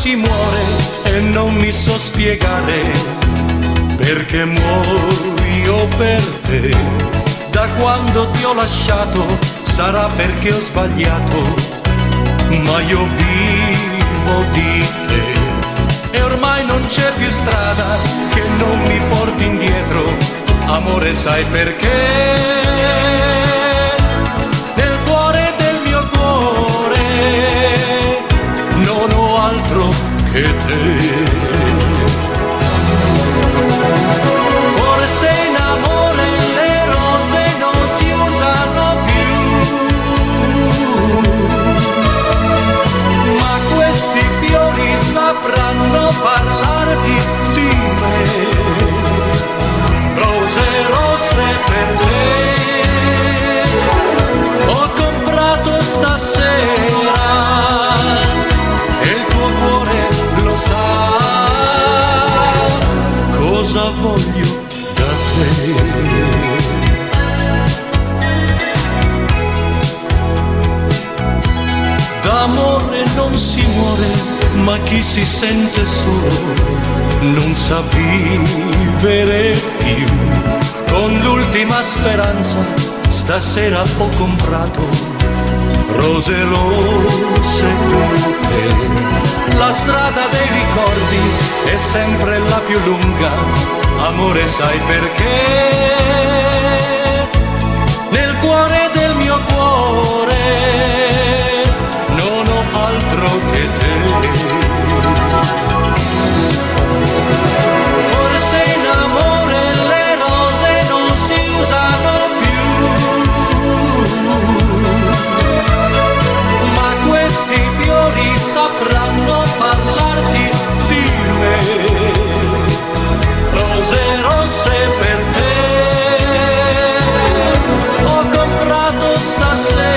si muore e non mi so spiegare perché muoio per te. Da quando ti ho lasciato sarà perché ho sbagliato, ma io vivo di te. E ormai non c'è più strada che non mi porti indietro, amore, sai perché? Nel cuore del mio cuore non ho altro che te. Forse in amore le rose non si usano più, ma questi fiori sapranno parlarti di me. Rose rosse per te ho comprato stasera e il tuo cuore lo sa cosa voglio da te. D'amore non si muore, ma chi si sente solo non sa vivere più. Con l'ultima speranza stasera ho comprato rose rosse per te. La strada dei ricordi è sempre la più lunga, amore, sai perché? Nel cuore del mio cuore non ho altro che te. Forse in amore le rose non si usano più, ma questi fiori sapranno parlarti di me. Rose rosse per te ho comprato stasera